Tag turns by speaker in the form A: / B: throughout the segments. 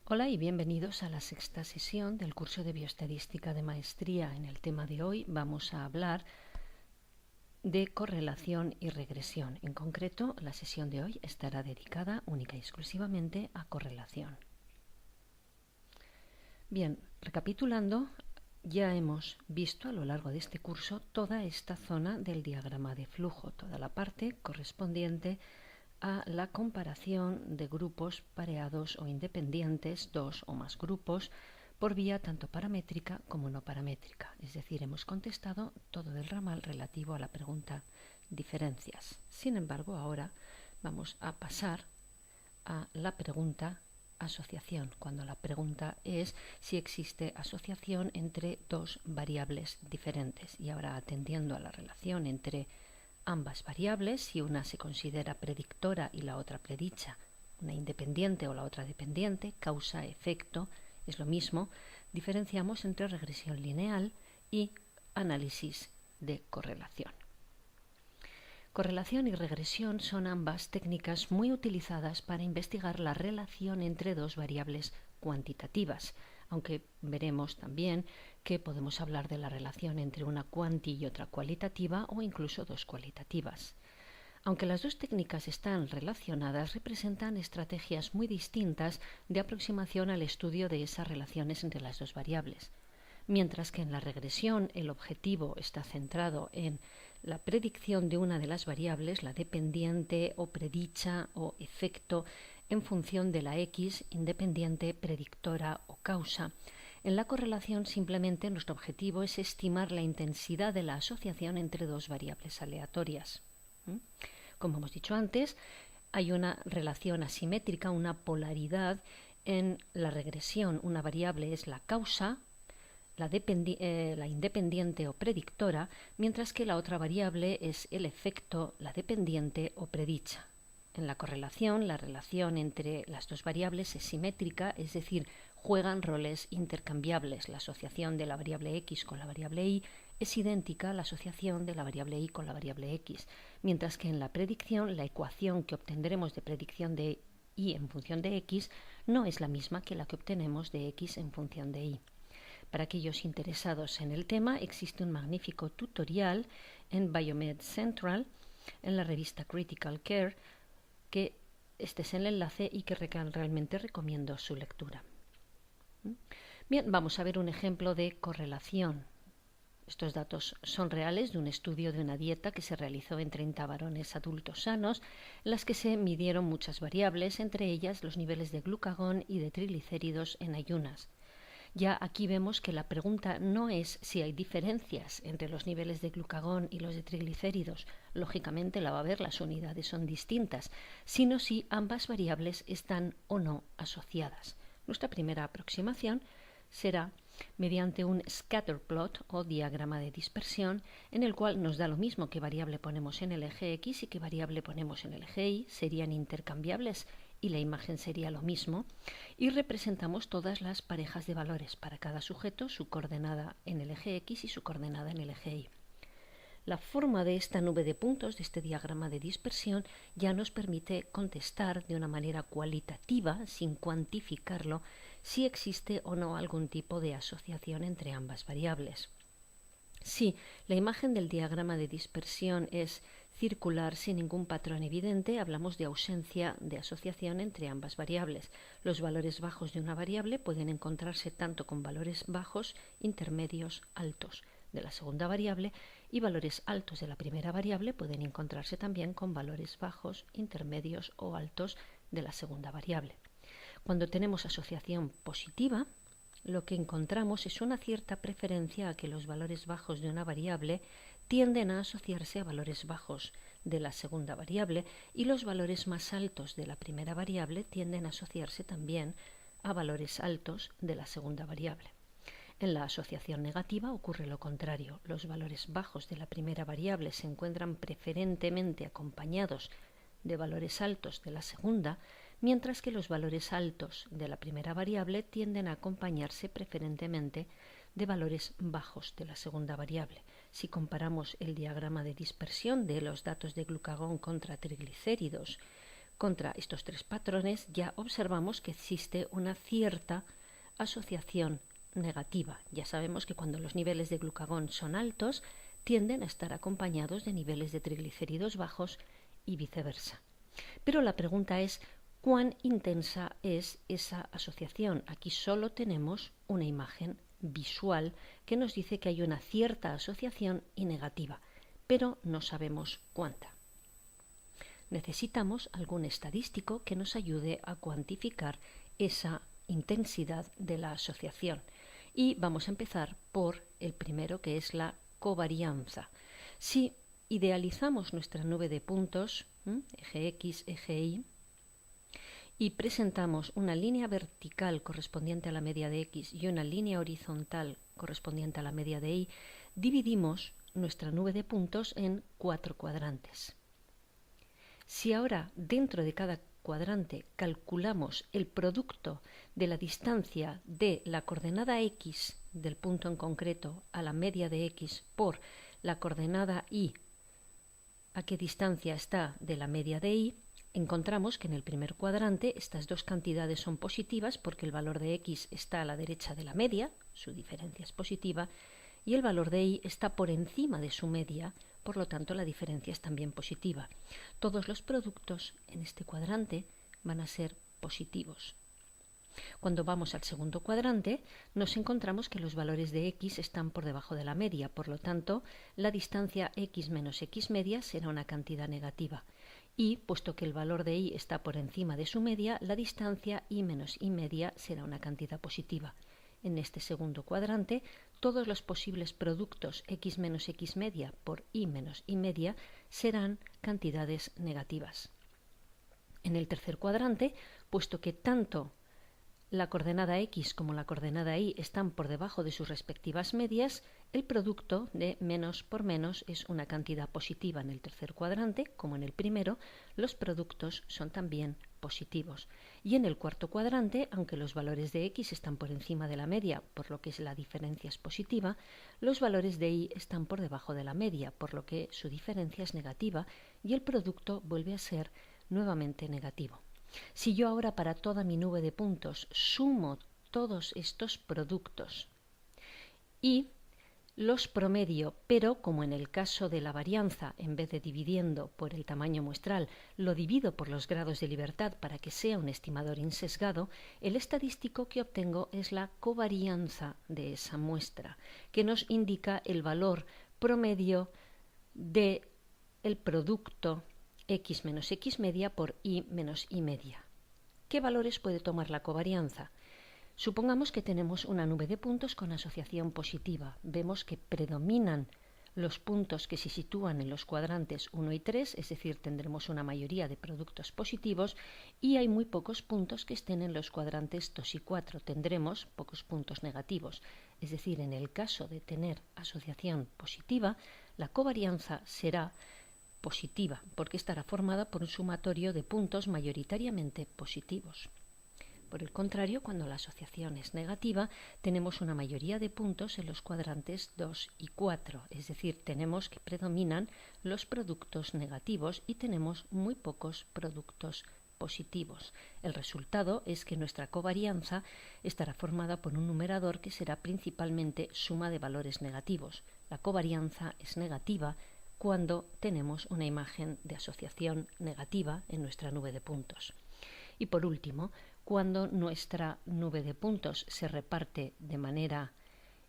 A: Hola y bienvenidos a la sexta sesión del curso de Bioestadística de Maestría. En el tema de hoy vamos a hablar de correlación y regresión. En concreto, la sesión de hoy estará dedicada única y exclusivamente a correlación. Bien, recapitulando, ya hemos visto a lo largo de este curso toda esta zona del diagrama de flujo, toda la parte correspondiente a la comparación de grupos pareados o independientes, dos o más grupos, por vía tanto paramétrica como no paramétrica. Es decir, hemos contestado todo el ramal relativo a la pregunta diferencias. Sin embargo, ahora vamos a pasar a la pregunta asociación, cuando la pregunta es si existe asociación entre dos variables diferentes. Y ahora, atendiendo a la relación entre ambas variables, si una se considera predictora y la otra predicha, una independiente o la otra dependiente, causa, efecto, es lo mismo, diferenciamos entre regresión lineal y análisis de correlación. Correlación y regresión son ambas técnicas muy utilizadas para investigar la relación entre dos variables cuantitativas, aunque veremos también que podemos hablar de la relación entre una cuanti y otra cualitativa o incluso dos cualitativas. Aunque las dos técnicas están relacionadas, representan estrategias muy distintas de aproximación al estudio de esas relaciones entre las dos variables. Mientras que en la regresión el objetivo está centrado en la predicción de una de las variables, la dependiente o predicha o efecto, en función de la X, independiente, predictora o causa. En la correlación simplemente nuestro objetivo es estimar la intensidad de la asociación entre dos variables aleatorias. Como hemos dicho antes, hay una relación asimétrica, una polaridad en la regresión. Una variable es la causa, la independiente o predictora, mientras que la otra variable es el efecto, la dependiente o predicha. En la correlación, la relación entre las dos variables es simétrica, es decir, juegan roles intercambiables. La asociación de la variable X con la variable Y es idéntica a la asociación de la variable Y con la variable X, mientras que en la predicción, la ecuación que obtendremos de predicción de Y en función de X no es la misma que la que obtenemos de X en función de Y. Para aquellos interesados en el tema, existe un magnífico tutorial en Biomed Central, en la revista Critical Care, que este es el enlace y que realmente recomiendo su lectura. Bien, vamos a ver un ejemplo de correlación. Estos datos son reales de un estudio de una dieta que se realizó en 30 varones adultos sanos, en las que se midieron muchas variables, entre ellas los niveles de glucagón y de triglicéridos en ayunas. Ya aquí vemos que la pregunta no es si hay diferencias entre los niveles de glucagón y los de triglicéridos, lógicamente la va a haber, las unidades son distintas, sino si ambas variables están o no asociadas. Nuestra primera aproximación será mediante un scatter plot o diagrama de dispersión, en el cual nos da lo mismo qué variable ponemos en el eje X y qué variable ponemos en el eje Y, serían intercambiables y la imagen sería lo mismo, y representamos todas las parejas de valores para cada sujeto, su coordenada en el eje X y su coordenada en el eje Y. La forma de esta nube de puntos, de este diagrama de dispersión, ya nos permite contestar de una manera cualitativa, sin cuantificarlo, si existe o no algún tipo de asociación entre ambas variables. Si la imagen del diagrama de dispersión es circular sin ningún patrón evidente, hablamos de ausencia de asociación entre ambas variables. Los valores bajos de una variable pueden encontrarse tanto con valores bajos, intermedios, altos de la segunda variable, y valores altos de la primera variable pueden encontrarse también con valores bajos, intermedios o altos de la segunda variable. Cuando tenemos asociación positiva, lo que encontramos es una cierta preferencia a que los valores bajos de una variable tienden a asociarse a valores bajos de la segunda variable, y los valores más altos de la primera variable tienden a asociarse también a valores altos de la segunda variable. En la asociación negativa ocurre lo contrario. Los valores bajos de la primera variable se encuentran preferentemente acompañados de valores altos de la segunda, mientras que los valores altos de la primera variable tienden a acompañarse preferentemente de valores bajos de la segunda variable. Si comparamos el diagrama de dispersión de los datos de glucagón contra triglicéridos Contra estos tres patrones ya observamos que existe una cierta asociación negativa. Ya sabemos que cuando los niveles de glucagón son altos, tienden a estar acompañados de niveles de triglicéridos bajos y viceversa. Pero la pregunta es, ¿cuán intensa es esa asociación? Aquí solo tenemos una imagen visual que nos dice que hay una cierta asociación y negativa, pero no sabemos cuánta. Necesitamos algún estadístico que nos ayude a cuantificar esa intensidad de la asociación. Y vamos a empezar por el primero, que es la covarianza. Si idealizamos nuestra nube de puntos, eje X, eje Y, y presentamos una línea vertical correspondiente a la media de X y una línea horizontal correspondiente a la media de Y, dividimos nuestra nube de puntos en 4 cuadrantes. Si ahora dentro de cada cuadrante calculamos el producto de la distancia de la coordenada X del punto en concreto a la media de X por la coordenada Y, a qué distancia está de la media de Y, encontramos que en el primer cuadrante estas dos cantidades son positivas porque el valor de X está a la derecha de la media, su diferencia es positiva, y el valor de Y está por encima de su media, por lo tanto la diferencia es también positiva. Todos los productos en este cuadrante van a ser positivos. Cuando vamos al segundo cuadrante, nos encontramos que los valores de X están por debajo de la media, por lo tanto, la distancia X menos X media será una cantidad negativa. Y, puesto que el valor de Y está por encima de su media, la distancia Y menos Y media será una cantidad positiva. En este segundo cuadrante, todos los posibles productos X menos X media por Y menos Y media serán cantidades negativas. En el tercer cuadrante, puesto que tanto la coordenada X como la coordenada Y están por debajo de sus respectivas medias, el producto de menos por menos es una cantidad positiva en el tercer cuadrante, como en el primero, los productos son también positivos. Y en el cuarto cuadrante, aunque los valores de X están por encima de la media, por lo que la diferencia es positiva, los valores de Y están por debajo de la media, por lo que su diferencia es negativa y el producto vuelve a ser nuevamente negativo. Si yo ahora para toda mi nube de puntos sumo todos estos productos y los promedio, pero como en el caso de la varianza, en vez de dividiendo por el tamaño muestral, lo divido por los grados de libertad para que sea un estimador insesgado, el estadístico que obtengo es la covarianza de esa muestra, que nos indica el valor promedio del producto X menos X media por Y menos Y media. ¿Qué valores puede tomar la covarianza? Supongamos que tenemos una nube de puntos con asociación positiva. Vemos que predominan los puntos que se sitúan en los cuadrantes 1 y 3, es decir, tendremos una mayoría de productos positivos, y hay muy pocos puntos que estén en los cuadrantes 2 y 4. Tendremos pocos puntos negativos. Es decir, en el caso de tener asociación positiva, la covarianza será positiva, porque estará formada por un sumatorio de puntos mayoritariamente positivos. Por el contrario, cuando la asociación es negativa, tenemos una mayoría de puntos en los cuadrantes 2 y 4, es decir, tenemos que predominan los productos negativos y tenemos muy pocos productos positivos. El resultado es que nuestra covarianza estará formada por un numerador que será principalmente suma de valores negativos. La covarianza es negativa cuando tenemos una imagen de asociación negativa en nuestra nube de puntos. Y por último, cuando nuestra nube de puntos se reparte de manera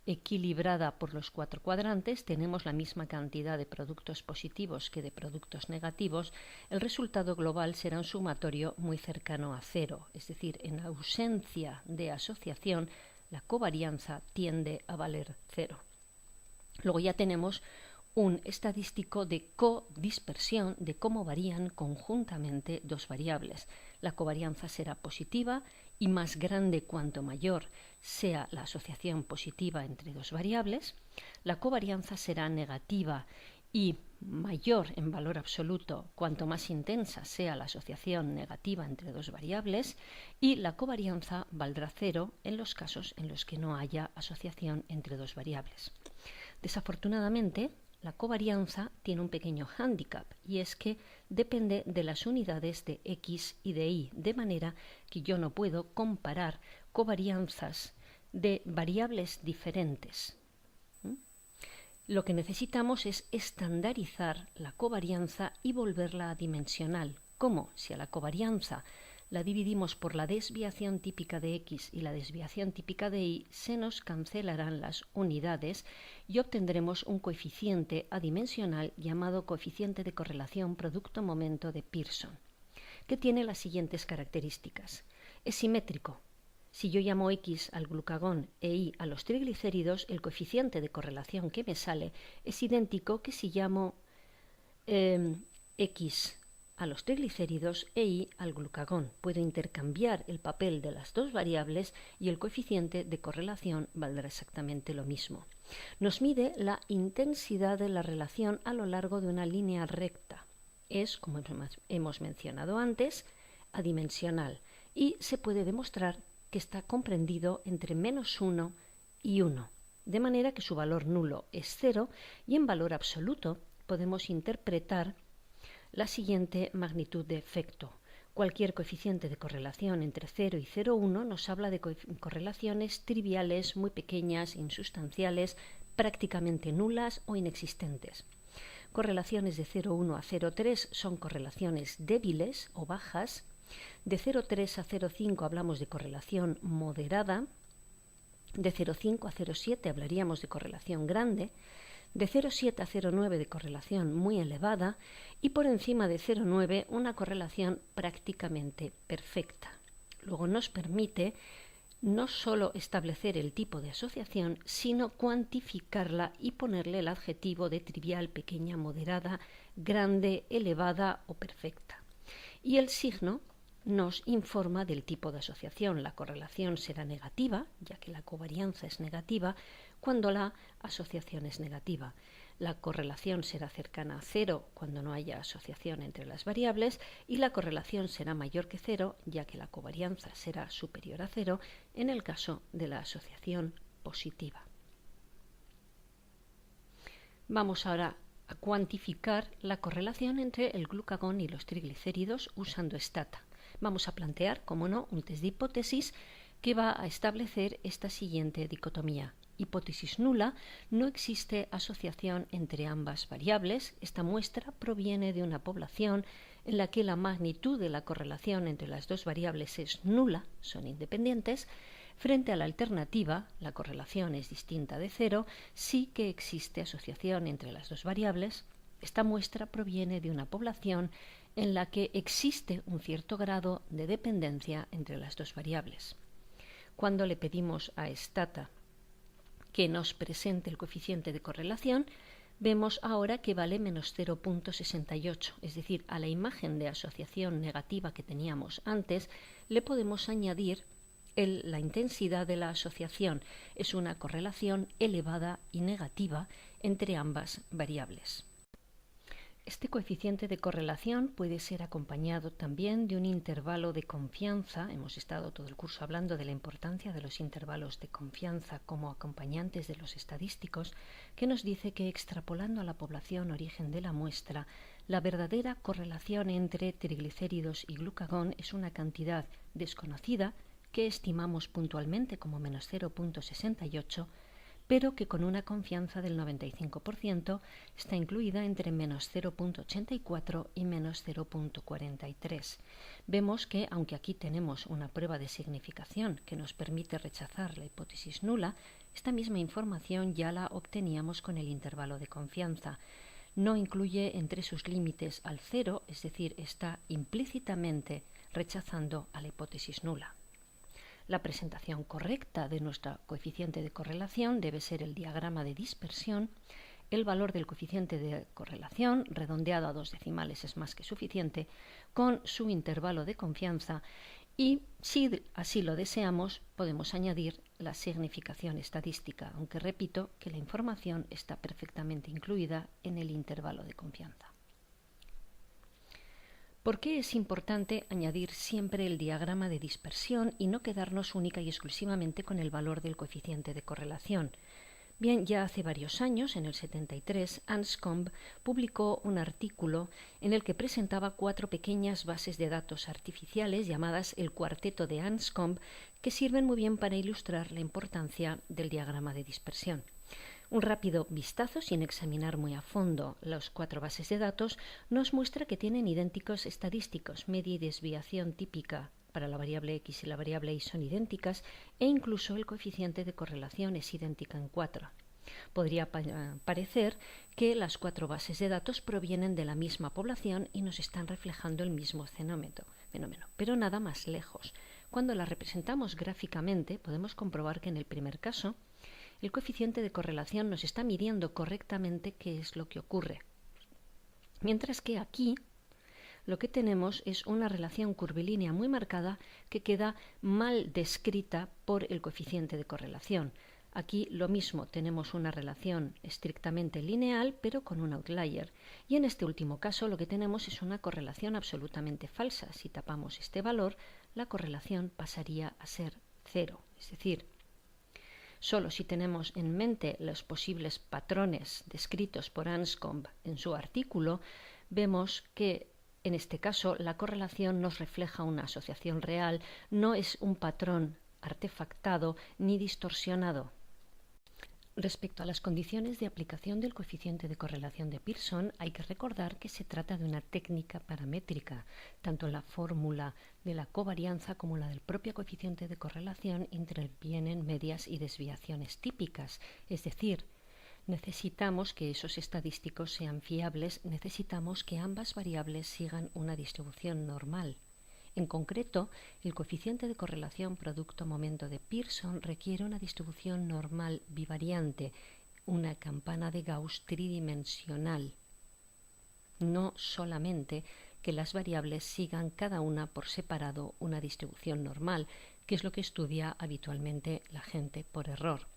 A: equilibrada por los 4 cuadrantes, tenemos la misma cantidad de productos positivos que de productos negativos, el resultado global será un sumatorio muy cercano a 0, es decir, en ausencia de asociación, la covarianza tiende a valer 0. Luego ya tenemos un estadístico de codispersión, de cómo varían conjuntamente dos variables. La covarianza será positiva y más grande cuanto mayor sea la asociación positiva entre dos variables. La covarianza será negativa y mayor en valor absoluto cuanto más intensa sea la asociación negativa entre dos variables, y la covarianza valdrá 0 en los casos en los que no haya asociación entre dos variables. Desafortunadamente, la covarianza tiene un pequeño hándicap y es que depende de las unidades de X y de Y, de manera que yo no puedo comparar covarianzas de variables diferentes. Lo que necesitamos es estandarizar la covarianza y volverla dimensional. ¿Cómo? Si a la covarianza la dividimos por la desviación típica de X y la desviación típica de Y, se nos cancelarán las unidades y obtendremos un coeficiente adimensional llamado coeficiente de correlación producto-momento de Pearson, que tiene las siguientes características. Es simétrico. Si yo llamo X al glucagón e Y a los triglicéridos, el coeficiente de correlación que me sale es idéntico que si llamo X a los triglicéridos e Y al glucagón. Puedo intercambiar el papel de las dos variables y el coeficiente de correlación valdrá exactamente lo mismo. Nos mide la intensidad de la relación a lo largo de una línea recta. Es, como hemos mencionado antes, adimensional y se puede demostrar que está comprendido entre -1 y 1, de manera que su valor nulo es 0 y en valor absoluto podemos interpretar la siguiente magnitud de efecto. Cualquier coeficiente de correlación entre 0 y 0,1 nos habla de correlaciones triviales, muy pequeñas, insustanciales, prácticamente nulas o inexistentes. Correlaciones de 0,1 a 0,3 son correlaciones débiles o bajas. De 0,3 a 0,5 hablamos de correlación moderada. De 0,5 a 0,7 hablaríamos de correlación grande. De 0,7 a 0,9 de correlación muy elevada y por encima de 0,9 una correlación prácticamente perfecta. Luego nos permite no solo establecer el tipo de asociación, sino cuantificarla y ponerle el adjetivo de trivial, pequeña, moderada, grande, elevada o perfecta. Y el signo nos informa del tipo de asociación. La correlación será negativa, ya que la covarianza es negativa, cuando la asociación es negativa. La correlación será cercana a 0 cuando no haya asociación entre las variables y la correlación será mayor que 0, ya que la covarianza será superior a 0 en el caso de la asociación positiva. Vamos ahora a cuantificar la correlación entre el glucagón y los triglicéridos usando Stata. Vamos a plantear, como no, un test de hipótesis que va a establecer esta siguiente dicotomía. Hipótesis nula: no existe asociación entre ambas variables. Esta muestra proviene de una población en la que la magnitud de la correlación entre las dos variables es nula, son independientes. Frente a la alternativa, la correlación es distinta de 0, sí que existe asociación entre las dos variables. Esta muestra proviene de una población en la que existe un cierto grado de dependencia entre las dos variables. Cuando le pedimos a Stata que nos presente el coeficiente de correlación, vemos ahora que vale menos 0,68, es decir, a la imagen de asociación negativa que teníamos antes le podemos añadir la intensidad de la asociación. Es una correlación elevada y negativa entre ambas variables. Este coeficiente de correlación puede ser acompañado también de un intervalo de confianza. Hemos estado todo el curso hablando de la importancia de los intervalos de confianza como acompañantes de los estadísticos, que nos dice que extrapolando a la población origen de la muestra, la verdadera correlación entre triglicéridos y glucagón es una cantidad desconocida que estimamos puntualmente como menos 0,68, pero que con una confianza del 95% está incluida entre menos 0,84 y menos 0,43. Vemos que, aunque aquí tenemos una prueba de significación que nos permite rechazar la hipótesis nula, esta misma información ya la obteníamos con el intervalo de confianza. No incluye entre sus límites al 0, es decir, está implícitamente rechazando a la hipótesis nula. La presentación correcta de nuestro coeficiente de correlación debe ser el diagrama de dispersión. El valor del coeficiente de correlación, redondeado a 2 decimales, es más que suficiente, con su intervalo de confianza, y si así lo deseamos, podemos añadir la significación estadística, aunque repito que la información está perfectamente incluida en el intervalo de confianza. ¿Por qué es importante añadir siempre el diagrama de dispersión y no quedarnos única y exclusivamente con el valor del coeficiente de correlación? Bien, ya hace varios años, en el 73, Anscombe publicó un artículo en el que presentaba 4 pequeñas bases de datos artificiales llamadas el cuarteto de Anscombe, que sirven muy bien para ilustrar la importancia del diagrama de dispersión. Un rápido vistazo, sin examinar muy a fondo las 4 bases de datos, nos muestra que tienen idénticos estadísticos, media y desviación típica para la variable X y la variable Y son idénticas e incluso el coeficiente de correlación es idéntica en 4. Podría parecer que las 4 bases de datos provienen de la misma población y nos están reflejando el mismo fenómeno, pero nada más lejos. Cuando las representamos gráficamente, podemos comprobar que en el primer caso, el coeficiente de correlación nos está midiendo correctamente qué es lo que ocurre. Mientras que aquí lo que tenemos es una relación curvilínea muy marcada que queda mal descrita por el coeficiente de correlación. Aquí lo mismo, tenemos una relación estrictamente lineal, pero con un outlier. Y en este último caso lo que tenemos es una correlación absolutamente falsa. Si tapamos este valor, la correlación pasaría a ser 0. Es decir, solo si tenemos en mente los posibles patrones descritos por Anscombe en su artículo, vemos que en este caso la correlación nos refleja una asociación real, no es un patrón artefactado ni distorsionado. Respecto a las condiciones de aplicación del coeficiente de correlación de Pearson, hay que recordar que se trata de una técnica paramétrica. Tanto la fórmula de la covarianza como la del propio coeficiente de correlación intervienen medias y desviaciones típicas, es decir, necesitamos que esos estadísticos sean fiables, necesitamos que ambas variables sigan una distribución normal. En concreto, el coeficiente de correlación producto-momento de Pearson requiere una distribución normal bivariante, una campana de Gauss tridimensional. No solamente que las variables sigan cada una por separado una distribución normal, que es lo que estudia habitualmente la gente por error.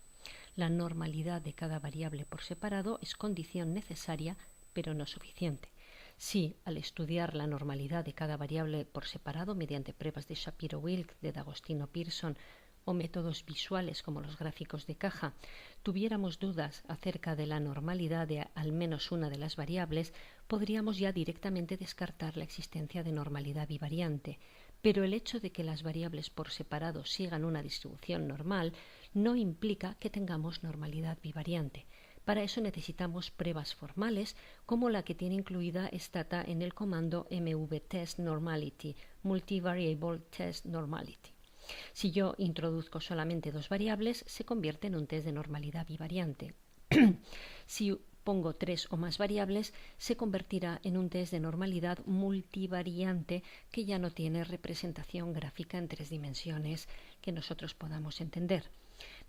A: La normalidad de cada variable por separado es condición necesaria, pero no suficiente. Si, al estudiar la normalidad de cada variable por separado mediante pruebas de Shapiro-Wilk, de D'Agostino-Pearson o métodos visuales como los gráficos de caja, tuviéramos dudas acerca de la normalidad de al menos una de las variables, podríamos ya directamente descartar la existencia de normalidad bivariante. Pero el hecho de que las variables por separado sigan una distribución normal no implica que tengamos normalidad bivariante. Para eso necesitamos pruebas formales como la que tiene incluida Stata en el comando mvTestNormality, Multivariable Test Normality. Si yo introduzco solamente 2 variables, se convierte en un test de normalidad bivariante. Si pongo 3 o más variables, se convertirá en un test de normalidad multivariante que ya no tiene representación gráfica en 3 dimensiones que nosotros podamos entender.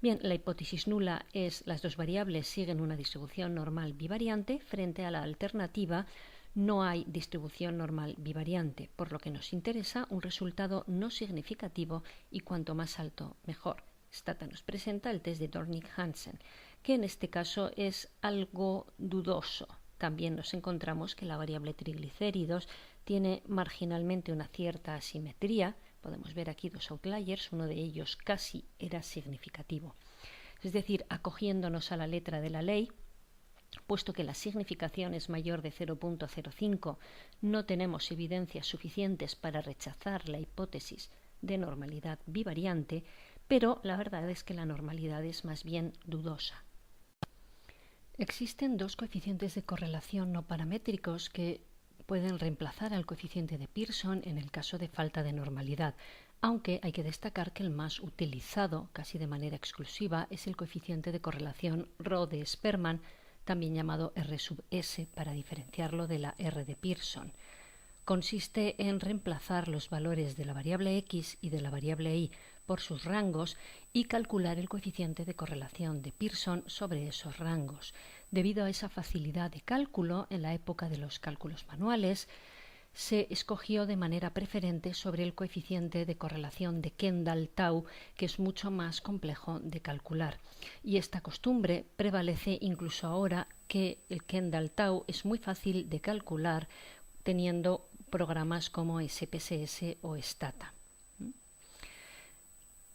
A: Bien, la hipótesis nula es las 2 variables siguen una distribución normal bivariante frente a la alternativa no hay distribución normal bivariante, por lo que nos interesa un resultado no significativo y cuanto más alto mejor. Stata nos presenta el test de Dornick-Hansen, que en este caso es algo dudoso. También nos encontramos que la variable triglicéridos tiene marginalmente una cierta asimetría. Podemos ver aquí 2 outliers, uno de ellos casi era significativo. Es decir, acogiéndonos a la letra de la ley, puesto que la significación es mayor de 0.05, no tenemos evidencias suficientes para rechazar la hipótesis de normalidad bivariante, pero la verdad es que la normalidad es más bien dudosa. Existen 2 coeficientes de correlación no paramétricos que pueden reemplazar al coeficiente de Pearson en el caso de falta de normalidad, aunque hay que destacar que el más utilizado, casi de manera exclusiva, es el coeficiente de correlación Rho de Sperman, también llamado R sub S, para diferenciarlo de la R de Pearson. Consiste en reemplazar los valores de la variable X y de la variable Y por sus rangos y calcular el coeficiente de correlación de Pearson sobre esos rangos. Debido a esa facilidad de cálculo, en la época de los cálculos manuales, se escogió de manera preferente sobre el coeficiente de correlación de Kendall-Tau, que es mucho más complejo de calcular. Y esta costumbre prevalece incluso ahora que el Kendall-Tau es muy fácil de calcular teniendo programas como SPSS o Stata.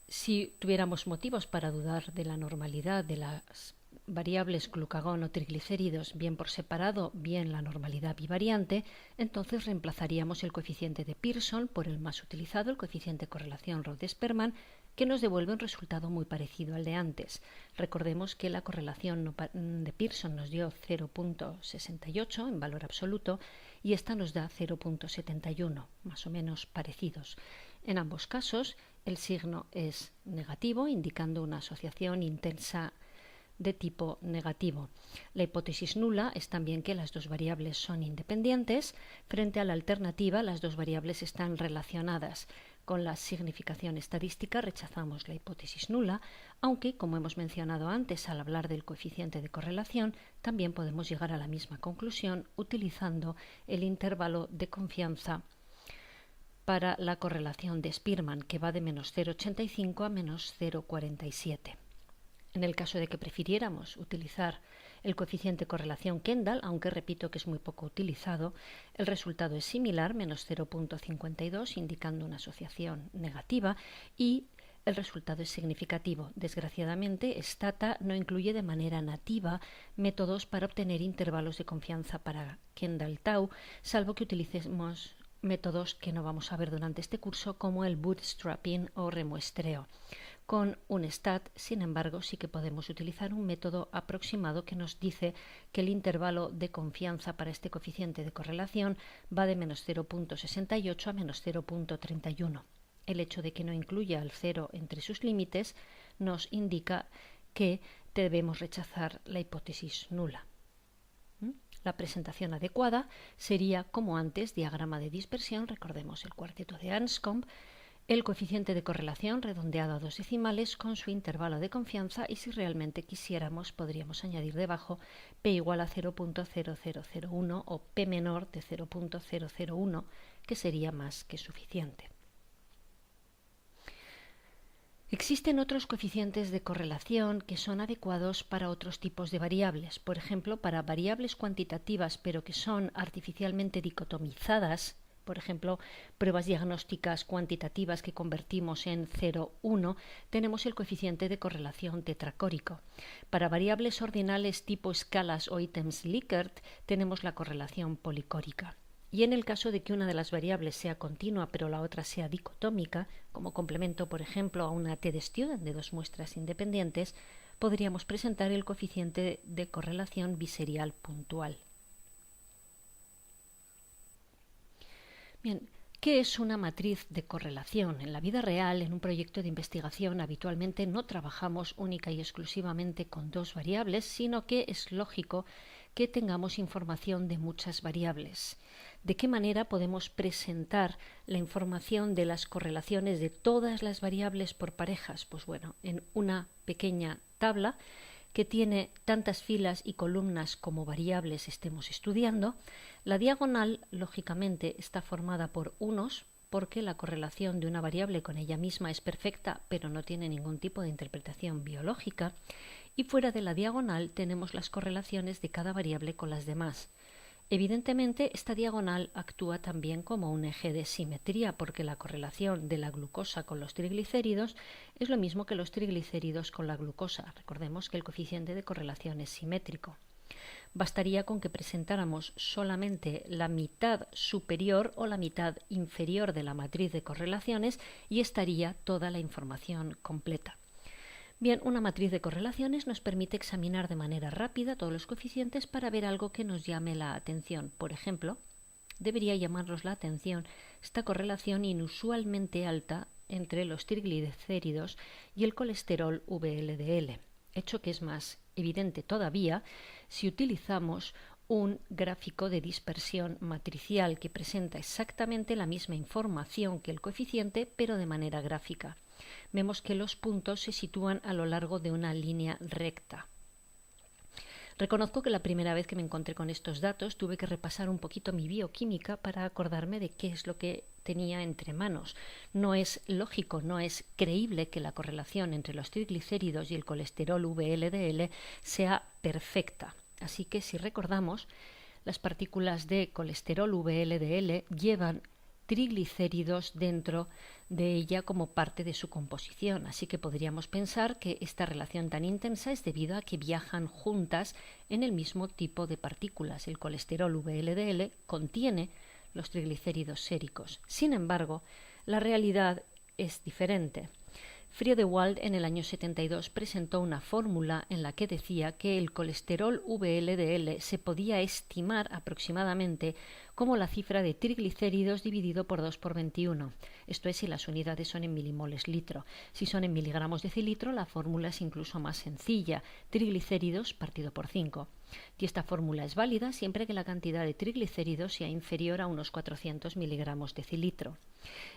A: Si tuviéramos motivos para dudar de la normalidad de las variables glucagón o triglicéridos bien por separado, bien la normalidad bivariante, entonces reemplazaríamos el coeficiente de Pearson por el más utilizado, el coeficiente de correlación Rode-Sperman, que nos devuelve un resultado muy parecido al de antes. Recordemos que la correlación de Pearson nos dio 0.68 en valor absoluto y esta nos da 0.71, más o menos parecidos. En ambos casos, el signo es negativo, indicando una asociación intensa de tipo negativo. La hipótesis nula es también que las dos variables son independientes. Frente a la alternativa, las dos variables están relacionadas. Con la significación estadística rechazamos la hipótesis nula, aunque, como hemos mencionado antes al hablar del coeficiente de correlación, también podemos llegar a la misma conclusión utilizando el intervalo de confianza para la correlación de Spearman, que va de menos 0,85 a menos 0,47. En el caso de que prefiriéramos utilizar el coeficiente de correlación Kendall, aunque repito que es muy poco utilizado, el resultado es similar, menos 0.52, indicando una asociación negativa, y el resultado es significativo. Desgraciadamente, Stata no incluye de manera nativa métodos para obtener intervalos de confianza para Kendall-Tau, salvo que utilicemos métodos que no vamos a ver durante este curso, como el bootstrapping o remuestreo. Con un STAT, sin embargo, sí que podemos utilizar un método aproximado que nos dice que el intervalo de confianza para este coeficiente de correlación va de menos 0.68 a menos 0.31. El hecho de que no incluya el 0 entre sus límites nos indica que debemos rechazar la hipótesis nula. La presentación adecuada sería, como antes, diagrama de dispersión, recordemos el cuarteto de Anscombe, el coeficiente de correlación redondeado a 2 decimales con su intervalo de confianza, y si realmente quisiéramos podríamos añadir debajo p igual a 0.0001 o p menor de 0.001, que sería más que suficiente. Existen otros coeficientes de correlación que son adecuados para otros tipos de variables. Por ejemplo, para variables cuantitativas pero que son artificialmente dicotomizadas, por ejemplo, pruebas diagnósticas cuantitativas que convertimos en 0,1, tenemos el coeficiente de correlación tetracórico. Para variables ordinales tipo escalas o ítems Likert, tenemos la correlación policórica. Y en el caso de que una de las variables sea continua pero la otra sea dicotómica, como complemento, por ejemplo, a una t-de-Student de dos muestras independientes, podríamos presentar el coeficiente de correlación biserial puntual. Bien, ¿qué es una matriz de correlación? En la vida real, en un proyecto de investigación, habitualmente no trabajamos única y exclusivamente con dos variables, sino que es lógico que tengamos información de muchas variables. ¿De qué manera podemos presentar la información de las correlaciones de todas las variables por parejas? Pues bueno, en una pequeña tabla que tiene tantas filas y columnas como variables estemos estudiando. La diagonal, lógicamente, está formada por unos, porque la correlación de una variable con ella misma es perfecta, pero no tiene ningún tipo de interpretación biológica. Y fuera de la diagonal tenemos las correlaciones de cada variable con las demás. Evidentemente, esta diagonal actúa también como un eje de simetría, porque la correlación de la glucosa con los triglicéridos es lo mismo que los triglicéridos con la glucosa. Recordemos que el coeficiente de correlación es simétrico. Bastaría con que presentáramos solamente la mitad superior o la mitad inferior de la matriz de correlaciones y estaría toda la información completa. Bien, una matriz de correlaciones nos permite examinar de manera rápida todos los coeficientes para ver algo que nos llame la atención. Por ejemplo, debería llamarnos la atención esta correlación inusualmente alta entre los triglicéridos y el colesterol VLDL, hecho que es más evidente todavía si utilizamos un gráfico de dispersión matricial que presenta exactamente la misma información que el coeficiente, pero de manera gráfica. Vemos que los puntos se sitúan a lo largo de una línea recta. Reconozco que la primera vez que me encontré con estos datos tuve que repasar un poquito mi bioquímica para acordarme de qué es lo que tenía entre manos. No es lógico, no es creíble que la correlación entre los triglicéridos y el colesterol VLDL sea perfecta. Así que si recordamos, las partículas de colesterol VLDL llevan triglicéridos dentro de ella como parte de su composición. Así que podríamos pensar que esta relación tan intensa es debido a que viajan juntas en el mismo tipo de partículas. El colesterol VLDL contiene los triglicéridos séricos. Sin embargo, la realidad es diferente. Friedewald en el año 72 presentó una fórmula en la que decía que el colesterol VLDL se podía estimar aproximadamente como la cifra de triglicéridos dividido por 2 por 21. Esto es si las unidades son en milimoles litro. Si son en miligramos decilitro, la fórmula es incluso más sencilla, triglicéridos partido por 5. Y esta fórmula es válida siempre que la cantidad de triglicéridos sea inferior a unos 400 miligramos decilitro.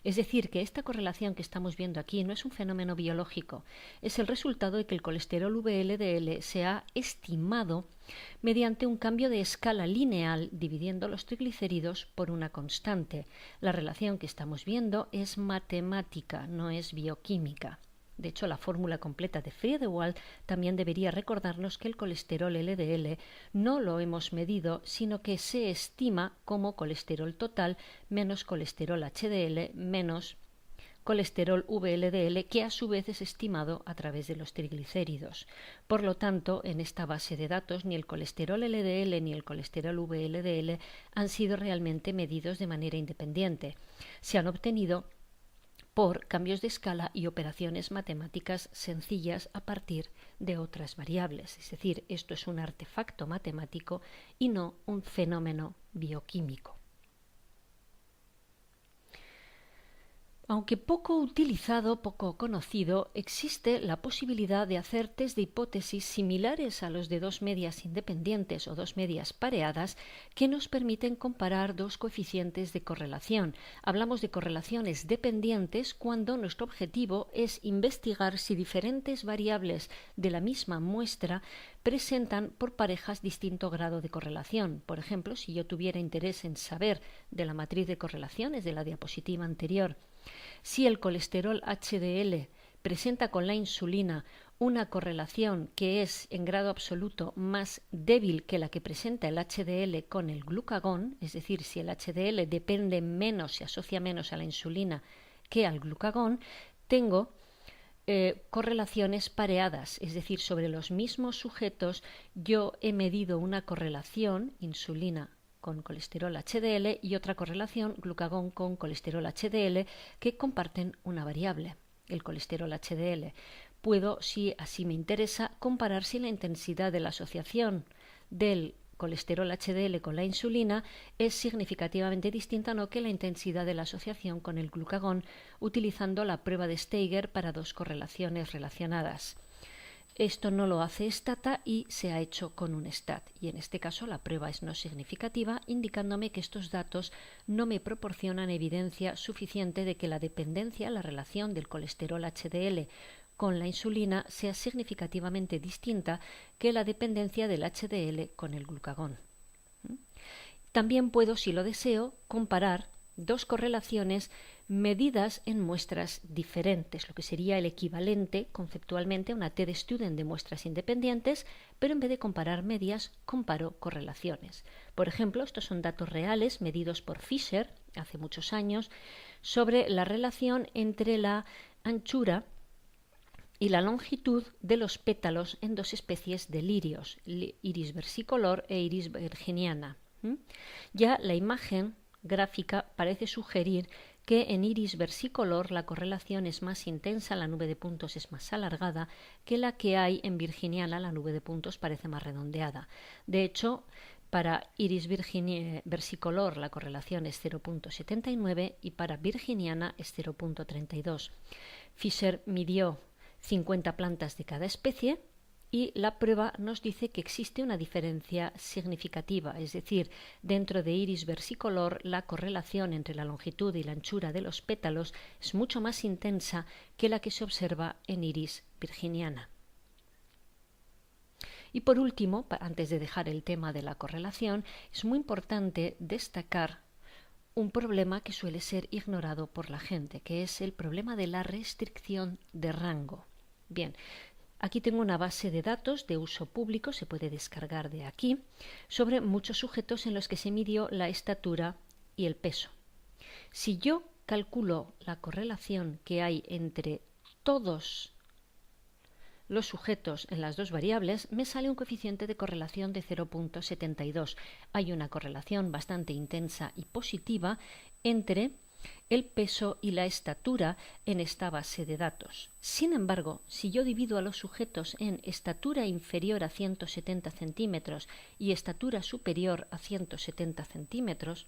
A: Es decir, que esta correlación que estamos viendo aquí no es un fenómeno biológico, es el resultado de que el colesterol VLDL se ha estimado mediante un cambio de escala lineal dividiendo los triglicéridos por una constante. La relación que estamos viendo es matemática, no es bioquímica. De hecho, la fórmula completa de Friedewald también debería recordarnos que el colesterol LDL no lo hemos medido, sino que se estima como colesterol total menos colesterol HDL menos colesterol VLDL, que a su vez es estimado a través de los triglicéridos. Por lo tanto, en esta base de datos ni el colesterol LDL ni el colesterol VLDL han sido realmente medidos de manera independiente. Se han obtenido por cambios de escala y operaciones matemáticas sencillas a partir de otras variables. Es decir, esto es un artefacto matemático y no un fenómeno bioquímico. Aunque poco utilizado, poco conocido, existe la posibilidad de hacer test de hipótesis similares a los de dos medias independientes o dos medias pareadas que nos permiten comparar dos coeficientes de correlación. Hablamos de correlaciones dependientes cuando nuestro objetivo es investigar si diferentes variables de la misma muestra presentan por parejas distinto grado de correlación. Por ejemplo, si yo tuviera interés en saber de la matriz de correlaciones de la diapositiva anterior, si el colesterol HDL presenta con la insulina una correlación que es en grado absoluto más débil que la que presenta el HDL con el glucagón, es decir, si el HDL depende menos, se asocia menos a la insulina que al glucagón, tengo correlaciones pareadas, es decir, sobre los mismos sujetos yo he medido una correlación insulina con colesterol HDL y otra correlación glucagón con colesterol HDL que comparten una variable, el colesterol HDL. Puedo, si así me interesa, comparar si la intensidad de la asociación del colesterol HDL con la insulina es significativamente distinta o no que la intensidad de la asociación con el glucagón utilizando la prueba de Steiger para dos correlaciones relacionadas. Esto no lo hace Stata y se ha hecho con un STAT, y en este caso la prueba es no significativa, indicándome que estos datos no me proporcionan evidencia suficiente de que la dependencia, la relación del colesterol HDL con la insulina sea significativamente distinta que la dependencia del HDL con el glucagón. También puedo, si lo deseo, comparar dos correlaciones medidas en muestras diferentes, lo que sería el equivalente conceptualmente a una T-de-Student de muestras independientes, pero en vez de comparar medias, comparo correlaciones. Por ejemplo, estos son datos reales medidos por Fisher hace muchos años sobre la relación entre la anchura y la longitud de los pétalos en dos especies de lirios, Iris versicolor e Iris virginiana. Ya la imagen gráfica parece sugerir que en Iris versicolor la correlación es más intensa, la nube de puntos es más alargada que la que hay en virginiana, la nube de puntos parece más redondeada. De hecho, para Iris versicolor la correlación es 0.79 y para virginiana es 0.32. Fisher midió 50 plantas de cada especie y la prueba nos dice que existe una diferencia significativa, es decir, dentro de Iris versicolor la correlación entre la longitud y la anchura de los pétalos es mucho más intensa que la que se observa en Iris virginiana. Y por último, antes de dejar el tema de la correlación, es muy importante destacar un problema que suele ser ignorado por la gente, que es el problema de la restricción de rango. Bien, aquí tengo una base de datos de uso público, se puede descargar de aquí, sobre muchos sujetos en los que se midió la estatura y el peso. Si yo calculo la correlación que hay entre todos los sujetos en las dos variables, me sale un coeficiente de correlación de 0,72. Hay una correlación bastante intensa y positiva entre el peso y la estatura en esta base de datos. Sin embargo, si yo divido a los sujetos en estatura inferior a 170 centímetros y estatura superior a 170 centímetros,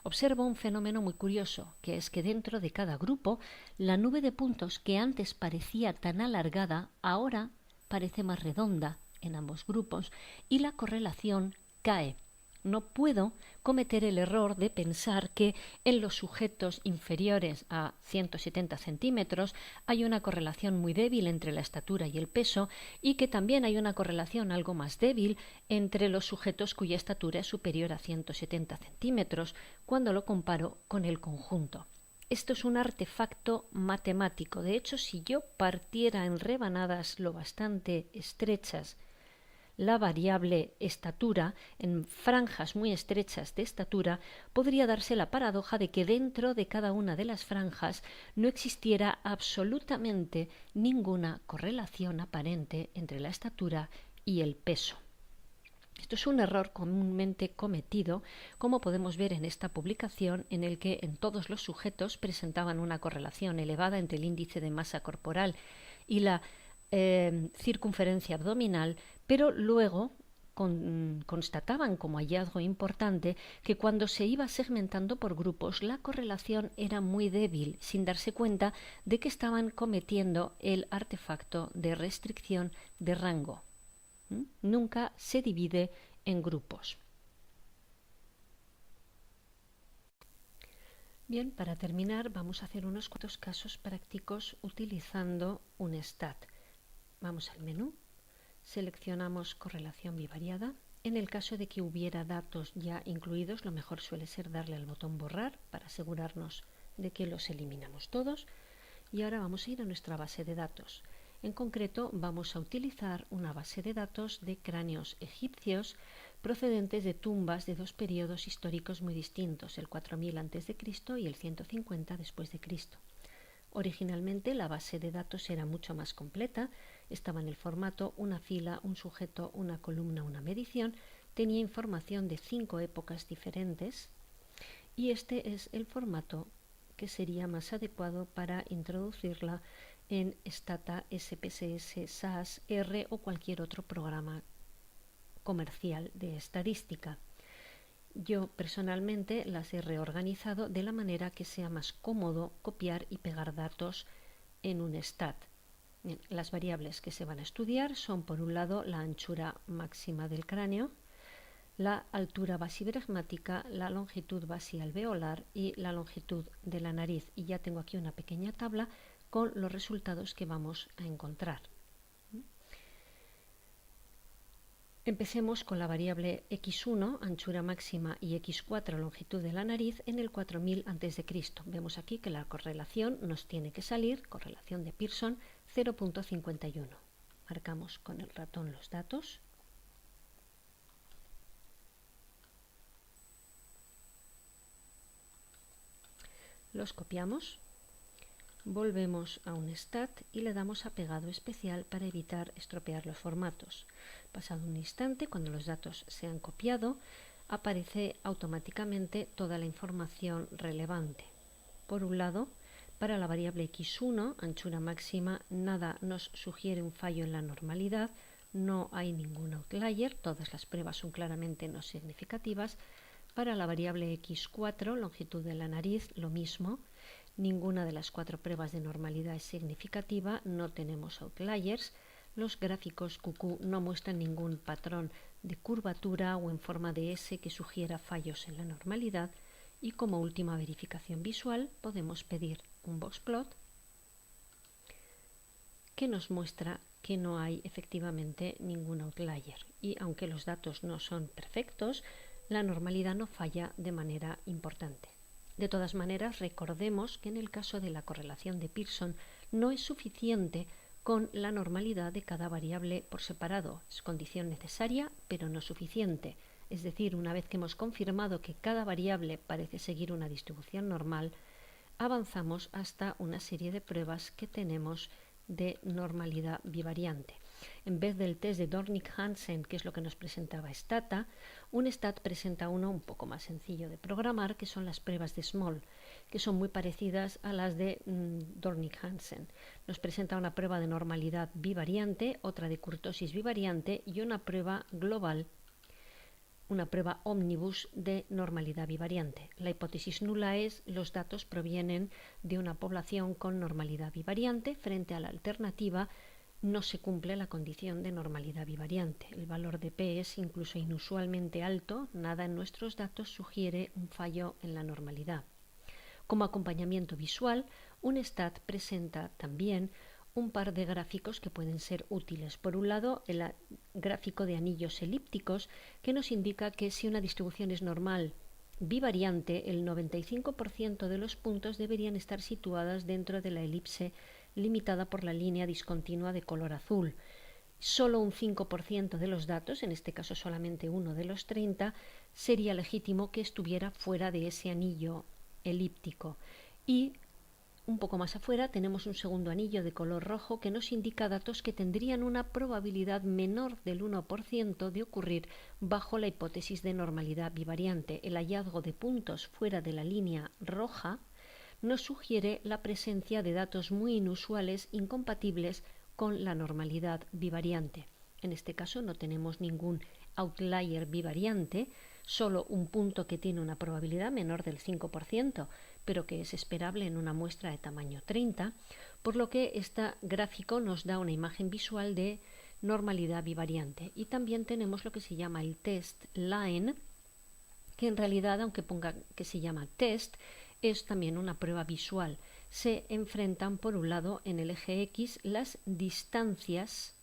A: observo un fenómeno muy curioso, que es que dentro de cada grupo, la nube de puntos que antes parecía tan alargada, ahora parece más redonda en ambos grupos y la correlación cae. No puedo cometer el error de pensar que en los sujetos inferiores a 170 centímetros hay una correlación muy débil entre la estatura y el peso y que también hay una correlación algo más débil entre los sujetos cuya estatura es superior a 170 centímetros cuando lo comparo con el conjunto. Esto es un artefacto matemático. De hecho, si yo partiera en rebanadas lo bastante estrechas la variable estatura, en franjas muy estrechas de estatura, podría darse la paradoja de que dentro de cada una de las franjas no existiera absolutamente ninguna correlación aparente entre la estatura y el peso. Esto es un error comúnmente cometido, como podemos ver en esta publicación, en el que en todos los sujetos presentaban una correlación elevada entre el índice de masa corporal y la circunferencia abdominal, pero luego constataban como hallazgo importante que cuando se iba segmentando por grupos la correlación era muy débil, sin darse cuenta de que estaban cometiendo el artefacto de restricción de rango. Nunca se divide en grupos. Bien, para terminar vamos a hacer unos cuantos casos prácticos utilizando un stat. Vamos al menú, seleccionamos correlación bivariada. En el caso de que hubiera datos ya incluidos, lo mejor suele ser darle al botón borrar para asegurarnos de que los eliminamos todos. Y ahora vamos a ir a nuestra base de datos. En concreto, vamos a utilizar una base de datos de cráneos egipcios procedentes de tumbas de dos periodos históricos muy distintos, el 4000 a.C. y el 150 después de Cristo. Originalmente la base de datos era mucho más completa, estaba en el formato una fila, un sujeto, una columna, una medición, tenía información de 5 épocas diferentes y este es el formato que sería más adecuado para introducirla en Stata, SPSS, SAS, R o cualquier otro programa comercial de estadística. Yo personalmente las he reorganizado de la manera que sea más cómodo copiar y pegar datos en un stat. Bien, las variables que se van a estudiar son, por un lado, la anchura máxima del cráneo, la altura basibregmática, la longitud basialveolar y la longitud de la nariz. Y ya tengo aquí una pequeña tabla con los resultados que vamos a encontrar. Empecemos con la variable x1, anchura máxima, y x4, longitud de la nariz, en el 4000 a.C. Vemos aquí que la correlación nos tiene que salir, correlación de Pearson, 0,51. Marcamos con el ratón los datos. Los copiamos. Volvemos a un stat y le damos a pegado especial para evitar estropear los formatos. Pasado un instante, cuando los datos se han copiado, aparece automáticamente toda la información relevante. Por un lado, para la variable x1, anchura máxima, nada nos sugiere un fallo en la normalidad, no hay ningún outlier, todas las pruebas son claramente no significativas. Para la variable x4, longitud de la nariz, lo mismo. Ninguna de las 4 pruebas de normalidad es significativa, no tenemos outliers. Los gráficos QQ no muestran ningún patrón de curvatura o en forma de S que sugiera fallos en la normalidad. Y como última verificación visual podemos pedir un boxplot que nos muestra que no hay efectivamente ningún outlier. Y aunque los datos no son perfectos, la normalidad no falla de manera importante. De todas maneras, recordemos que en el caso de la correlación de Pearson no es suficiente con la normalidad de cada variable por separado. Es condición necesaria, pero no suficiente. Es decir, una vez que hemos confirmado que cada variable parece seguir una distribución normal, avanzamos hasta una serie de pruebas que tenemos de normalidad bivariante. En vez del test de Dornick-Hansen, que es lo que nos presentaba Stata, un STAT presenta uno un poco más sencillo de programar, que son las pruebas de Small, que son muy parecidas a las de Dornick-Hansen. Nos presenta una prueba de normalidad bivariante, otra de kurtosis bivariante y una prueba global, una prueba ómnibus de normalidad bivariante. La hipótesis nula es: los datos provienen de una población con normalidad bivariante. Frente a la alternativa, no se cumple la condición de normalidad bivariante. El valor de P es incluso inusualmente alto. Nada en nuestros datos sugiere un fallo en la normalidad. Como acompañamiento visual, un STAT presenta también un par de gráficos que pueden ser útiles. Por un lado, el gráfico de anillos elípticos, que nos indica que si una distribución es normal bivariante, el 95% de los puntos deberían estar situadas dentro de la elipse limitada por la línea discontinua de color azul. Solo un 5% de los datos, en este caso solamente uno de los 30, sería legítimo que estuviera fuera de ese anillo elíptico. Y un poco más afuera tenemos un segundo anillo de color rojo que nos indica datos que tendrían una probabilidad menor del 1% de ocurrir bajo la hipótesis de normalidad bivariante. El hallazgo de puntos fuera de la línea roja nos sugiere la presencia de datos muy inusuales incompatibles con la normalidad bivariante. En este caso no tenemos ningún outlier bivariante, solo un punto que tiene una probabilidad menor del 5%, pero que es esperable en una muestra de tamaño 30, por lo que este gráfico nos da una imagen visual de normalidad bivariante. Y también tenemos lo que se llama el test line, que en realidad, aunque ponga que se llama test, es también una prueba visual. Se enfrentan, por un lado, en el eje X las distancias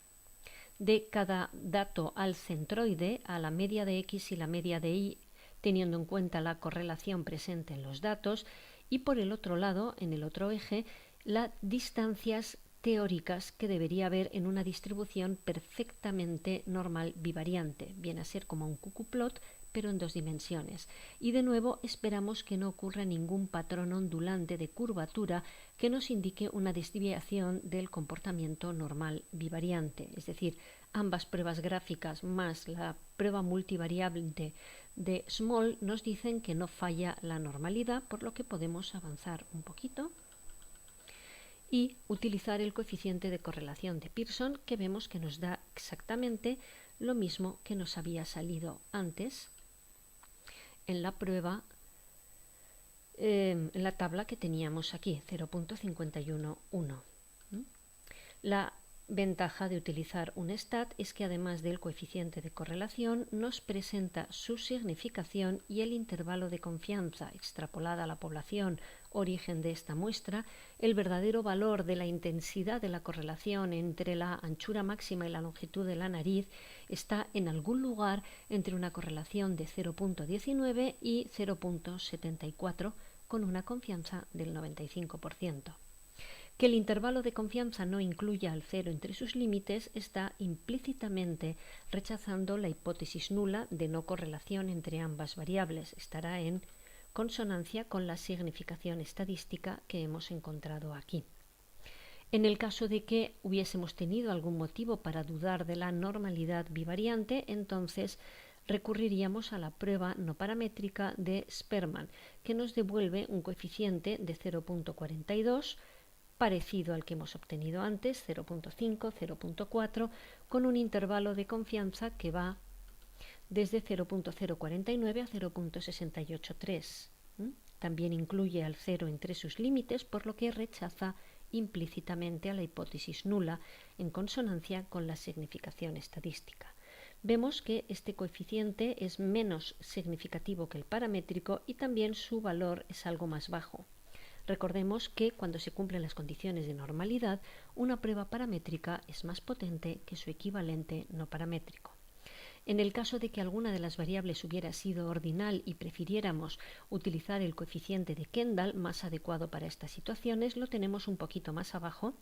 A: de cada dato al centroide, a la media de X y la media de Y, teniendo en cuenta la correlación presente en los datos, y por el otro lado, en el otro eje, las distancias teóricas que debería haber en una distribución perfectamente normal bivariante. Viene a ser como un cucuplot, pero en dos dimensiones. Y de nuevo esperamos que no ocurra ningún patrón ondulante de curvatura que nos indique una desviación del comportamiento normal bivariante. Es decir, ambas pruebas gráficas más la prueba multivariante de Small nos dicen que no falla la normalidad, por lo que podemos avanzar un poquito y utilizar el coeficiente de correlación de Pearson, que vemos que nos da exactamente lo mismo que nos había salido antes en la prueba, en la tabla que teníamos aquí, 0.511. La ventaja de utilizar un STAT es que además del coeficiente de correlación nos presenta su significación y el intervalo de confianza extrapolada a la población origen de esta muestra. El verdadero valor de la intensidad de la correlación entre la anchura máxima y la longitud de la nariz está en algún lugar entre una correlación de 0.19 y 0.74 con una confianza del 95%. Que el intervalo de confianza no incluya al cero entre sus límites está implícitamente rechazando la hipótesis nula de no correlación entre ambas variables. Estará en consonancia con la significación estadística que hemos encontrado aquí. En el caso de que hubiésemos tenido algún motivo para dudar de la normalidad bivariante, entonces recurriríamos a la prueba no paramétrica de Sperman, que nos devuelve un coeficiente de 0.42, parecido al que hemos obtenido antes, 0.5, 0.4, con un intervalo de confianza que va desde 0.049 a 0.683. También incluye al cero entre sus límites, por lo que rechaza implícitamente a la hipótesis nula, en consonancia con la significación estadística. Vemos que este coeficiente es menos significativo que el paramétrico y también su valor es algo más bajo. Recordemos que cuando se cumplen las condiciones de normalidad, una prueba paramétrica es más potente que su equivalente no paramétrico. En el caso de que alguna de las variables hubiera sido ordinal y prefiriéramos utilizar el coeficiente de Kendall más adecuado para estas situaciones, lo tenemos un poquito más abajo.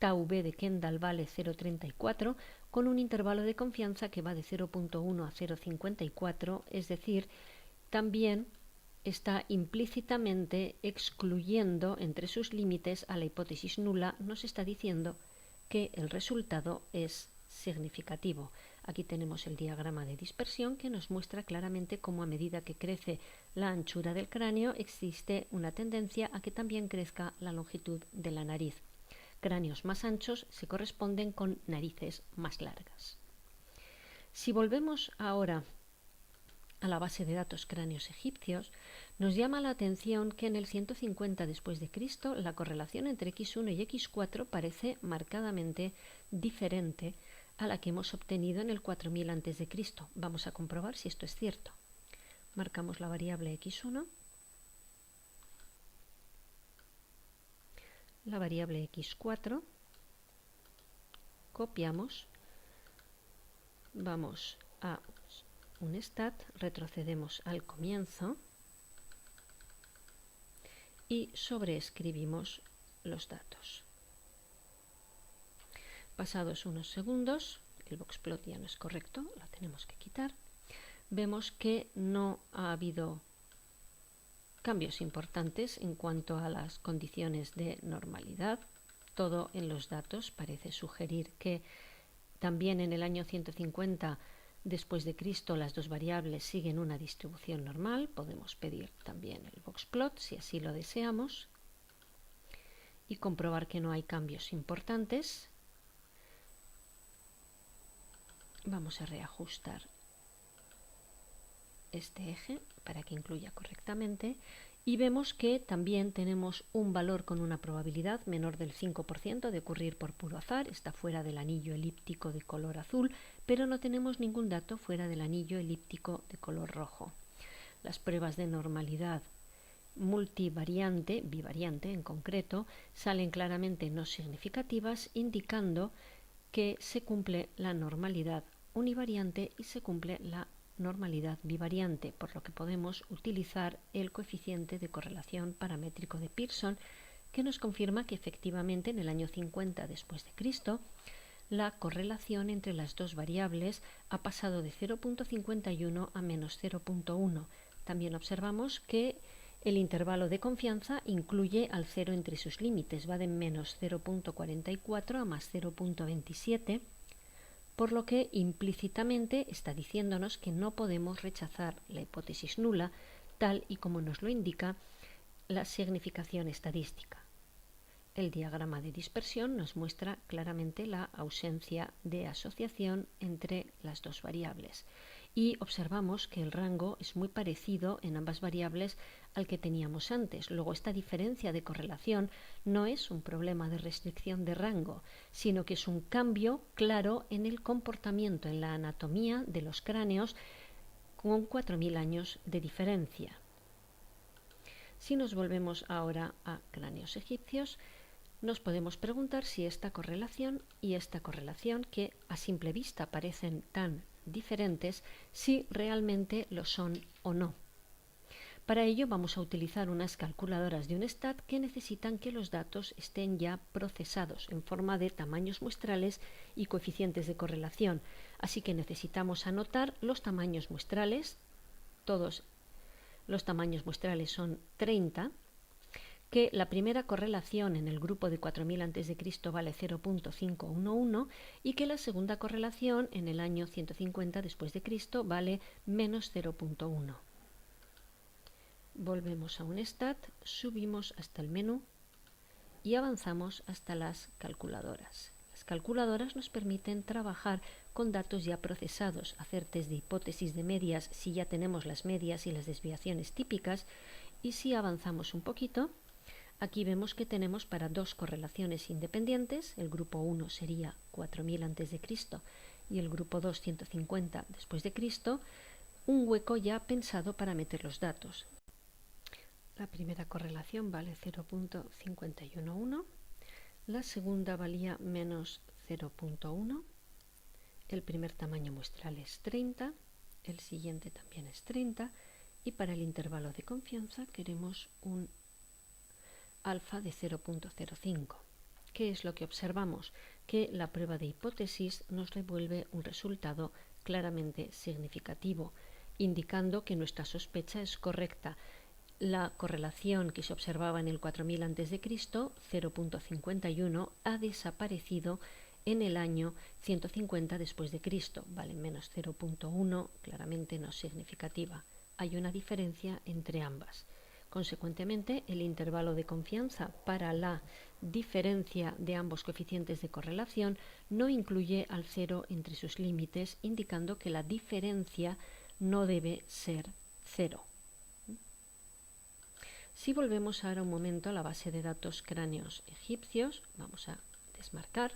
A: tau b de Kendall vale 0,34 con un intervalo de confianza que va de 0,1 a 0,54, es decir, también está implícitamente excluyendo entre sus límites a la hipótesis nula, nos está diciendo que el resultado es significativo. Aquí tenemos el diagrama de dispersión que nos muestra claramente cómo a medida que crece la anchura del cráneo existe una tendencia a que también crezca la longitud de la nariz. Cráneos más anchos se corresponden con narices más largas. Si volvemos ahora a la base de datos cráneos egipcios, nos llama la atención que en el 150 después de Cristo la correlación entre X1 y X4 parece marcadamente diferente a la que hemos obtenido en el 4000 a.C. Vamos a comprobar si esto es cierto. Marcamos la variable X1, la variable X4, copiamos, vamos a un stat, retrocedemos al comienzo y sobreescribimos los datos. Pasados unos segundos, el boxplot ya no es correcto, lo tenemos que quitar. Vemos que no ha habido cambios importantes en cuanto a las condiciones de normalidad. Todo en los datos parece sugerir que también en el año 150 después de Cristo las dos variables siguen una distribución normal. Podemos pedir también el boxplot si así lo deseamos y comprobar que no hay cambios importantes. Vamos a reajustar este eje para que incluya correctamente y vemos que también tenemos un valor con una probabilidad menor del 5% de ocurrir por puro azar. Está fuera del anillo elíptico de color azul, pero no tenemos ningún dato fuera del anillo elíptico de color rojo. Las pruebas de normalidad multivariante, bivariante en concreto, salen claramente no significativas, indicando que se cumple la normalidad univariante y se cumple la normalidad bivariante, por lo que podemos utilizar el coeficiente de correlación paramétrico de Pearson, que nos confirma que efectivamente en el año 50 después de Cristo la correlación entre las dos variables ha pasado de 0,51 a menos 0,1. También observamos que el intervalo de confianza incluye al 0 entre sus límites, va de menos 0,44 a más 0,27, por lo que implícitamente está diciéndonos que no podemos rechazar la hipótesis nula, tal y como nos lo indica la significación estadística. El diagrama de dispersión nos muestra claramente la ausencia de asociación entre las dos variables y observamos que el rango es muy parecido en ambas variables al que teníamos antes. Luego, esta diferencia de correlación no es un problema de restricción de rango, sino que es un cambio claro en el comportamiento, en la anatomía de los cráneos con 4000 años de diferencia. Si nos volvemos ahora a cráneos egipcios, nos podemos preguntar si esta correlación y esta correlación, que a simple vista parecen tan diferentes, si realmente lo son o no. Para ello vamos a utilizar unas calculadoras de un stat que necesitan que los datos estén ya procesados en forma de tamaños muestrales y coeficientes de correlación. Así que necesitamos anotar los tamaños muestrales. Todos los tamaños muestrales son 30, que la primera correlación en el grupo de 4000 a.C. vale 0,511 y que la segunda correlación en el año 150 después de Cristo vale menos 0,1. Volvemos a un stat, subimos hasta el menú y avanzamos hasta las calculadoras. Las calculadoras nos permiten trabajar con datos ya procesados, hacer test de hipótesis de medias si ya tenemos las medias y las desviaciones típicas, y si avanzamos un poquito, aquí vemos que tenemos para dos correlaciones independientes, el grupo 1 sería 4000 a.C. y el grupo 2 150 después de Cristo, un hueco ya pensado para meter los datos. La primera correlación vale 0,511, la segunda valía menos 0,1, el primer tamaño muestral es 30, el siguiente también es 30 y para el intervalo de confianza queremos un alfa de 0,05. ¿qué es lo que observamos? Que la prueba de hipótesis nos devuelve un resultado claramente significativo, indicando que nuestra sospecha es correcta. La correlación que se observaba en el 4000 a.C., 0.51, ha desaparecido en el año 150 después de Cristo, vale menos 0.1, claramente no significativa. Hay una diferencia entre ambas. Consecuentemente, el intervalo de confianza para la diferencia de ambos coeficientes de correlación no incluye al cero entre sus límites, indicando que la diferencia no debe ser cero. Si volvemos ahora un momento a la base de datos cráneos egipcios, vamos a desmarcar.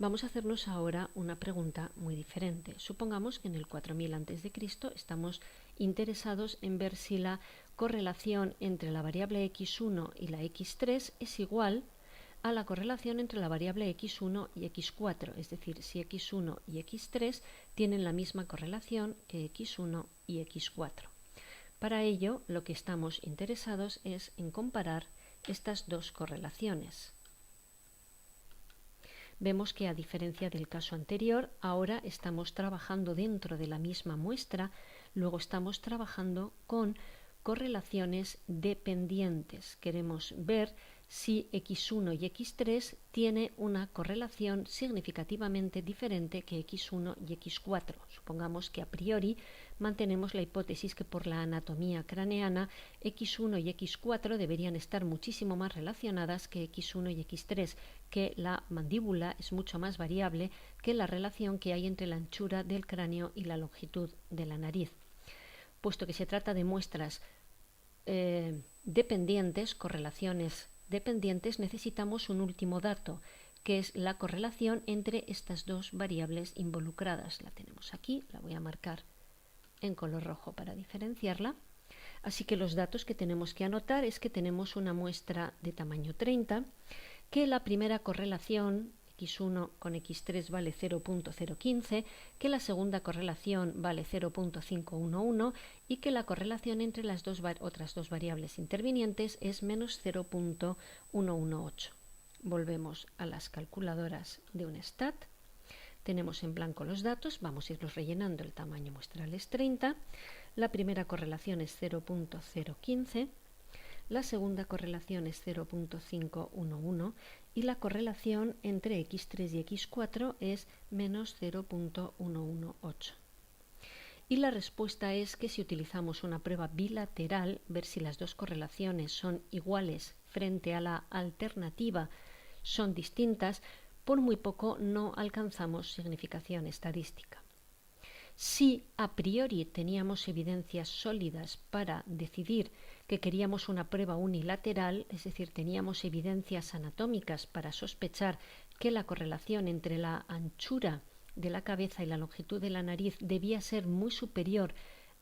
A: Vamos a hacernos ahora una pregunta muy diferente. Supongamos que en el 4000 a.C. estamos interesados en ver si la correlación entre la variable x1 y la x3 es igual a la correlación entre la variable x1 y x4, es decir, si x1 y x3 tienen la misma correlación que x1 y x4. Para ello, lo que estamos interesados es en comparar estas dos correlaciones. Vemos que, a diferencia del caso anterior, ahora estamos trabajando dentro de la misma muestra, luego estamos trabajando con correlaciones dependientes. Queremos ver si x1 y x3 tiene una correlación significativamente diferente que x1 y x4. Supongamos que a priori mantenemos la hipótesis que por la anatomía craneana x1 y x4 deberían estar muchísimo más relacionadas que x1 y x3, que la mandíbula es mucho más variable que la relación que hay entre la anchura del cráneo y la longitud de la nariz. Puesto que se trata de muestras dependientes, correlaciones dependientes, necesitamos un último dato, que es la correlación entre estas dos variables involucradas. La tenemos aquí, la voy a marcar en color rojo para diferenciarla. Así que los datos que tenemos que anotar es que tenemos una muestra de tamaño 30, que la primera correlación x1 con x3 vale 0.015, que la segunda correlación vale 0.511 y que la correlación entre las otras dos variables intervinientes es menos 0.118. Volvemos a las calculadoras de un stat. Tenemos en blanco los datos, vamos a irlos rellenando. El tamaño muestral es 30, la primera correlación es 0.015, la segunda correlación es 0.511 y la correlación entre x3 y x4 es menos 0.118. Y la respuesta es que si utilizamos una prueba bilateral, ver si las dos correlaciones son iguales frente a la alternativa son distintas, por muy poco no alcanzamos significación estadística. Si a priori teníamos evidencias sólidas para decidir que queríamos una prueba unilateral, es decir, teníamos evidencias anatómicas para sospechar que la correlación entre la anchura de la cabeza y la longitud de la nariz debía ser muy superior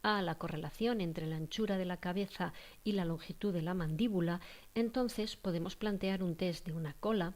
A: a la correlación entre la anchura de la cabeza y la longitud de la mandíbula, entonces podemos plantear un test de una cola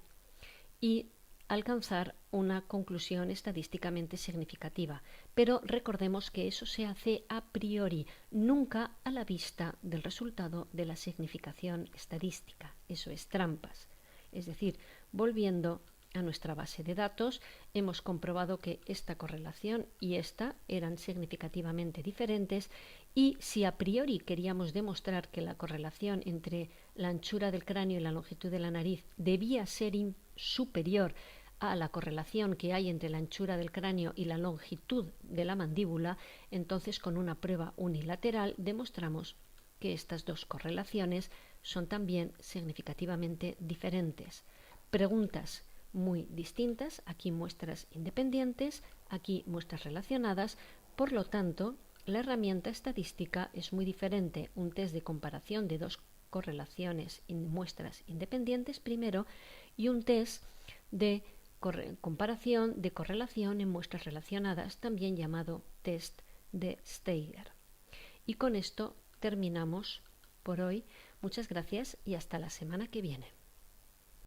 A: y alcanzar una conclusión estadísticamente significativa. Pero recordemos que eso se hace a priori, nunca a la vista del resultado de la significación estadística. Eso es trampas. Es decir, volviendo a nuestra base de datos, hemos comprobado que esta correlación y esta eran significativamente diferentes, y si a priori queríamos demostrar que la correlación entre la anchura del cráneo y la longitud de la nariz debía ser superior a la correlación que hay entre la anchura del cráneo y la longitud de la mandíbula, entonces con una prueba unilateral demostramos que estas dos correlaciones son también significativamente diferentes. Preguntas muy distintas, aquí muestras independientes, aquí muestras relacionadas, por lo tanto, la herramienta estadística es muy diferente. Un test de comparación de dos correlaciones en muestras independientes primero, y un test de comparación de correlación en muestras relacionadas, también llamado test de Steiger. Y con esto terminamos por hoy. Muchas gracias y hasta la semana que viene.